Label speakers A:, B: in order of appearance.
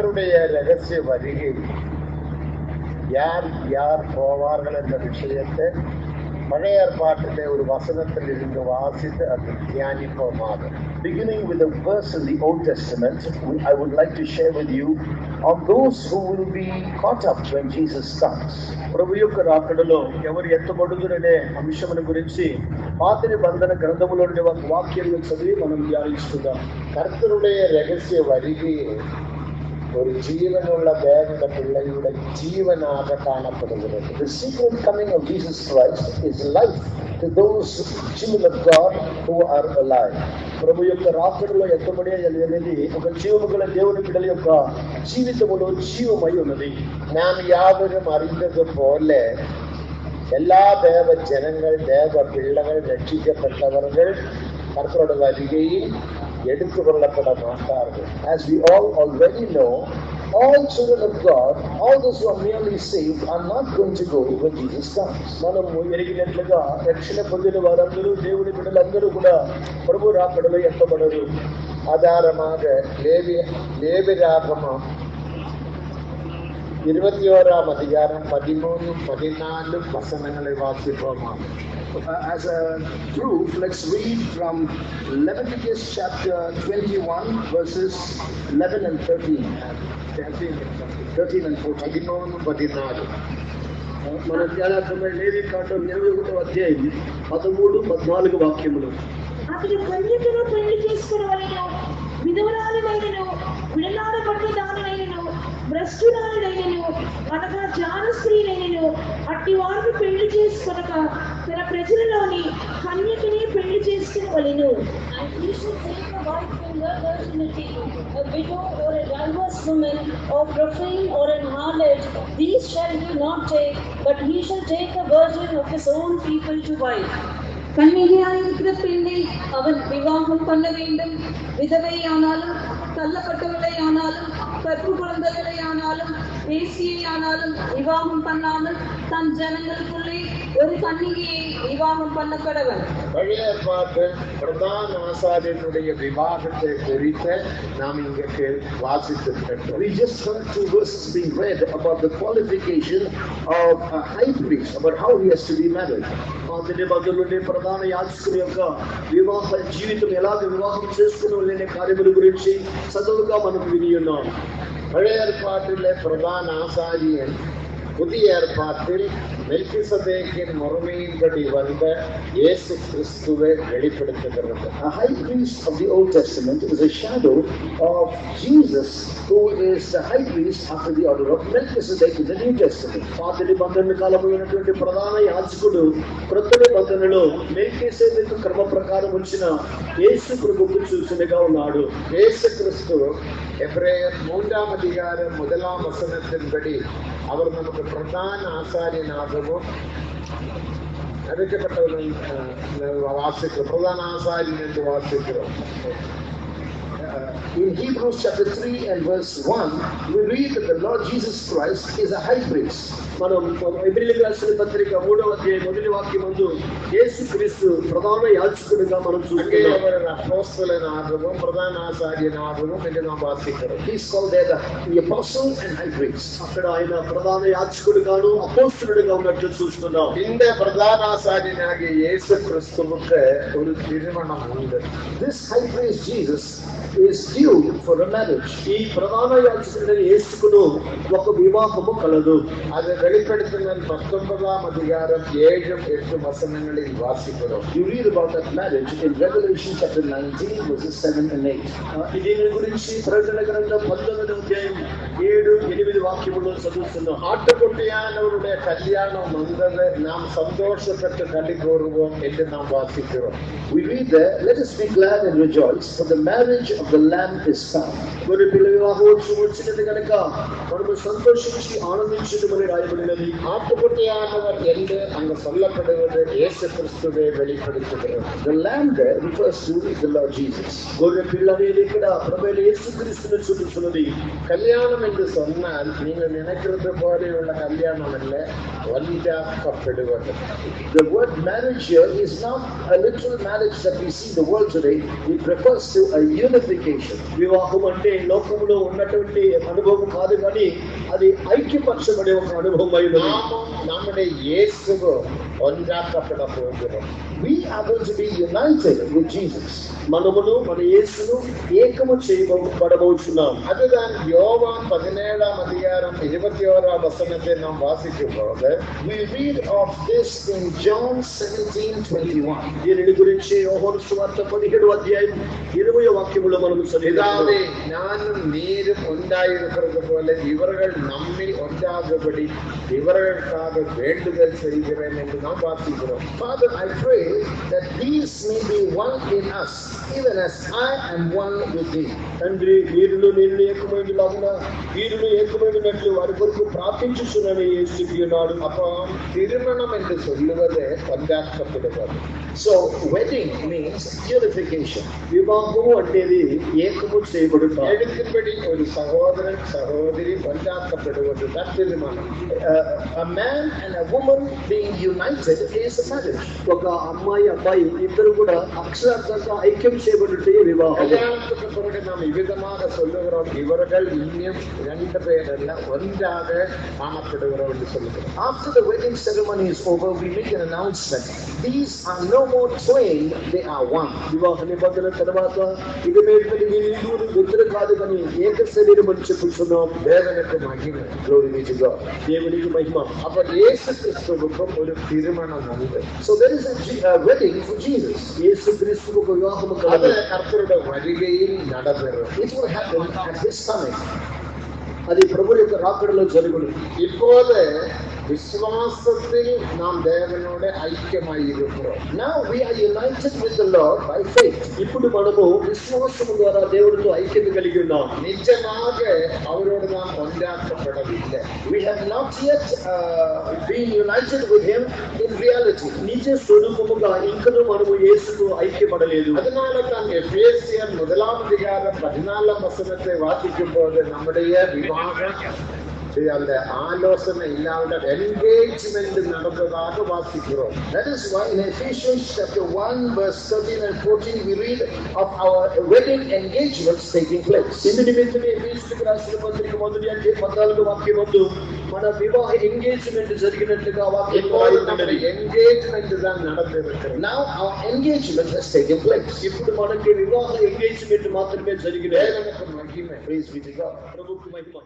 A: கர்த்தருடைய ரகசிய வருகை யார் யார் போவார்கள் என்ற விஷயத்தை பழைய ஏற்பாட்டிலே ஒரு வசனத்தில் இருந்து வாசித்து அது தியானிப்போமாக.
B: Beginning with a verse in the Old Testament, I would like to share with you on those who will be caught up when Jesus comes.
C: ప్రభు యొక్క రాకడలో ఎవరు ఎత్తబడుదురనే అంశమును గురించి పాత నిబంధన గ్రంథములోని వాక్యాలను చదివి మనం ధ్యానించుకుందాం.
A: கர்த்தருடைய ரகசிய வருகையை ஒரு ஜீவனுள்ள தேவனுடைய பிள்ளையுடைய ஜீவனாக காணப்படுகிறது.
B: The secret coming of Jesus Christ is life to those children of God who are alive.
C: ప్రభు యొక్క రాకడలో ఎత్తబడే అనేది ఒక జీవముగల దేవుని బిడ్డల యొక్క జీవితములో జీవమై ఉన్నది.
A: நாம் யாவரும் அறிந்தது போல எல்லா தேவ ஜனங்கள் தேவ பிள்ளைகள் ரட்சிக்கப்பட்டவர்கள் கர்த்தருடைய வருகையில் எடுத்துக் கொள்ளப்பட மாட்டார்கள்.
B: As we all already know, all children of God, all those who are merely saved, are not going to go when Jesus comes.
C: మనము ఎరిగినట్లుగా రక్షణ పొందిన వారందరూ దేవుని బిడ్డలందరూ కూడా ప్రభు రాకడలో ఎత్తబడరు.
A: ஆதாரமாக லேவியராகமம் 21ஆம் அதிகாரம் 13, 14 வசனங்களை வாசிப்போமா.
B: As a proof, let's read from Leviticus chapter 21 verses 11 and 13. 13 and 14.
A: 14.
C: మన ధ్యానార్థమై లేవి కాండం 21వ అధ్యాయం 13, 14 వాక్యములు.
D: అతడు కన్యకను పెళ్లి చేసుకున్నవాడైన విధవరాలైనను విడనాడబడ్డ దానినైనను భ్రష్టురాలైనను అనగా జాన స్త్రీలైనను అట్టి వారిని పెళ్లి చేసుకొనక తన ప్రజలలోని కన్యకని పెళ్లి చేసుకునవలెను. And he should take a wife from her virginity, a widow or a diverse woman, or profane or an harlot, these shall he not take, but he shall take a virgin of his own people to wife.
E: கன்னிகையாயிருக்கிற பெண்ணை அவன் விவாகம் பண்ண வேண்டும். விதவையானாலும் தள்ளப்பட்டவளை ஆனாலும் கற்பு குழந்தைகளை ஆனாலும் பேசியை ஆனாலும் விவாகம் பண்ணாமல் தன் ஜனங்களுக்குள்ளே ஒரு கன்னிகையை விவாகம் பண்ண கடவன்.
A: பழைய ஏற்பாட்டு பிரதான ஆசாரியனுடைய விவாகத்தை குறித்து நாம் இங்கே வாசித்திருக்கிறோம்.
B: We just heard 2 verses being read about the qualification of a high priest, about how he has to be married.
C: పాత నిబంధనలోని ప్రధాన యాజకుని యొక్క వివాహ జీవితం ఎలాగ వివాహం చేసుకునే కార్యముల గురించి చదువుగా మనం విని ఉన్నాం.
A: பழைய ஏற்பாட்டிலே பிரதான ஆசாரியன் புதிய ஏற்பாட்டில் மெல்கிசதேக்கின் முறைமையின்படி வந்த இயேசு கிறிஸ்துவை வெளிப்படுத்துகிறது.
B: A high priest of the Old Testament is a shadow of Jesus, who is the high priest after the order of Melchizedek in the New Testament.
C: పాత నిబంధన కాలమైనటువంటి ప్రధాన యాజకుడు క్రొత్త నిబంధనలో మెల్కీసెదెకు క్రమ ప్రకారం వచ్చిన యేసు ప్రభువుకు సూచనగా ఉన్నాడు.
A: యేసు கிறிஸ்து எபிரேயர் 3ஆம் அதிகாரம் 1ஆம் வசனத்தின்படி அவர் நமக்கு பிரதான ஆசாரியனாகவும் அழைக்கப்பட்டவர்கள் வாசிக்கிறோம். பிரதான ஆசாரியன் என்று வாசிக்கிறோம்.
B: In Hebrews chapter 3 and verse 1, we read that the Lord Jesus Christ is a high priest.
C: మనం ఎబ్రియులకు రాసిన పత్రిక 3వ అధ్యాయం 1వ వాక్యం నందు యేసు క్రీస్తు ప్రధాన యాజకుడిగా మనం చూస్తున్నాం.
A: அவர் அப்போஸ்தலனாகவும் பிரதான ஆசாரியனாகவும் என்று நாம் வாசிக்கிறோம்.
B: He is called there the apostle and high priest.
C: అక్కడ ఆయన ప్రధాన యాజకుడిగాను అపోస్తలుడిగా ఉన్నట్లు చూస్తున్నాం.
A: இந்த பிரதான ஆசாரியனாகிய இயேசு கிறிஸ்துவுக்கு ஒரு திருமணம் உண்டு.
B: This high priest Jesus is due for a marriage.
C: ఈ ప్రధాన యాజకుడైన యేసుకును ఒక వివాహము కలదు.
A: அது வெளிப்படுத்தின 19ஆம் அதிகாரம் 7, 8 வசனங்களில் வாசிக்கிறோம்.
B: You read about that marriage in Revelation chapter 19 verses 7 and 8.
C: దీని గురించి ప్రకటన గ్రంథం 19వ అధ్యాయం 7, 8 వాక్యములను చదువుతున్నాం.
A: ஆட்டுக்குட்டியானவருடைய கல்யாணம் வந்தது, நாம் சந்தோஷப்பட்டு களி கூறுவோம் என்று நாம் வாசிக்கிறோம்.
B: We read there, let us be glad and rejoice, for the marriage of the Lamb is come.
C: గొర్రె పిల్ల వివాహోత్సవం వచ్చినది కనుక మనము సంతోషించి ఆనందించుటమని రాయబడినది.
A: ஆட்டுக்குட்டியானவர் என்று அங்கு சொல்லப்படுவது இயேசு கிறிஸ்துவை வெளிப்படுத்துகிறது.
B: The Lamb there refers to the Lord Jesus.
C: గొర్రె పిల్ల అనేది ఇక్కడ ప్రభువైన యేసుక్రీస్తును చూపిస్తున్నది.
A: கல்யாணம் என்று சொன்னால் நீங்கள் நினைக்கிறது போல உள்ள கல்யாணம் அல்ல, ஒன்றாக்கப்படுவது.
B: The word marriage here is not a literal marriage that we see in the world today. It refers to a unification.
C: వివాహం అంటే లోకంలో ఉన్నటువంటి అనుభవం కాదు, కానీ అది ఐక్యపరచబడే ఒక అనుభవం అయింది.
A: நம்முடைய இயேசுவோ ஒன்றாக்கப்பட போகிறோம்.
B: We are going to be united with Jesus.
C: మనమును మన యేసును ఏకము చేయబడబోచున్నాం.
A: அதுதான் யோவான் 17ஆம் அதிகாரம் 21ஆம் வசனத்தை நாம் வாசிக்கும்போது
B: We read of this in John 17:21.
C: దీనిని గురించి యోహాను సువార్త 17వ అధ్యాయం 20వ వాక్యములో మనం చదివాము.
A: நானும் நீரும் ஒன்றாயிருக்கிறது போல இவர்கள் நம்மில் ஒன்றாகும்படி இவர்களுக்காக வேண்டுதல் செய்கிறேன் என்று நாம் வாசிக்கிறோம்.
B: Father, I pray that these may be one in us, even as I am one with thee.
C: తండ్రి, వీరులు నేను ఏకమైనలాగున వీరులు ఏకమైనట్లు వారి కొరకు ప్రార్థించుచున్నాను యేసుకి ఉన్నాడు.
A: அப்போ திருமணம் என்று சொல்லுவது ஒன்றாக்கப்படுவது.
B: So wedding means unification.
C: వివాహము అంటేది ఏకము చేయబడుట.
A: எடுக்கும்படி ஒரு சகோதரன் சகோதரி ஒன்றாக்கப்படுவது தான் திருமணம்.
B: A man and a woman being united is a marriage.
C: ఒక అమ్మాయి అబ్బాయి ఇద్దరు కూడా అక్షరార్థంగా ఐక్యం చేయబడుటే వివాహం.
A: கல்யாணத்துக்கு பிறகு நாம் இவ்விதமாக சொல்லுகிறோம், இவர்கள் இன்னும் 2 பேரல்ல ஒன்றாக காணப்படுகிறோம் என்று சொல்லுகிறோம்.
B: After the wedding ceremony is over, we make an announcement. These are no more twain, they are one.
C: వివాహ నిబంధన తర్వాత ఇక మీద వీరు ఇద్దరు కాదు కానీ ఏక శరీరం అని చెప్పుచున్నాం.
A: தேவனுக்கு மகிமை.
B: Glory be to God.
C: దేవునికి మహిమ.
A: அப்ப இயேசு கிறிஸ்துவுக்கும் ஒரு திருமணம் உண்டு.
B: So there is a wedding for Jesus.
C: యేసు క్రీస్తుకు ఒక వివాహము
A: அது
C: కలదు.
A: கர்த்தருடைய வருகையில் நடைபெறும்.
B: It will happen at His coming.
C: అది ప్రభు యొక్క రాకడలో జరుగును.
A: இப்போது விசுவாசத்தில் நாம் தேவனோட ஐக்கியமாய் இருக்கிறோம்.
B: Now we are united with the Lord by faith.
C: ఇప్పుడు మనము విశ్వాసము ద్వారా దేవుడితో ఐక్యత కలిగి ఉన్నాం.
A: நிஜமாக அவரோடு நாம் ஒன்றாக்கப்படவில்லை.
B: We have not yet been united with Him in reality.
C: నిజ స్వరూపముగా ఇంకనూ మనము యేసుతో ఐక్యపడలేదు.
A: அதனால தான் எபேசியர் 1ஆம் அதிகாரம் 14ஆம் வசனத்தை வாசிக்கும் போது நம்முடைய விவாகம் அந்த ஆலோசனை இல்லாத என்கேஜ்மெண்ட் நடந்ததாக வாசிக்கிறோம்.
B: That is why in Ephesians chapter 1 verse 13 and 14 we read of our wedding engagements taking place.
C: ఇందు నిమిత్తమే ఎఫెసీయులకు రాసిన పత్రిక 1వ అధ్యాయం 14వ వాక్యమందు మన వివాహ ఎంగేజ్మెంట్ జరిగినట్లుగా వాక్యం రాయబడింది.
A: ఎంగేజ్మెంట్ தான் நடந்திருக்கிறது.
B: Now our engagement has taken place.
C: ఇప్పుడు మనకి వివాహ ఎంగేజ్మెంట్ మాత్రమే జరిగినది.
A: தேவனுக்கு மகிமை.
B: Praise be to God.
C: ప్రభువుకు మహిమ.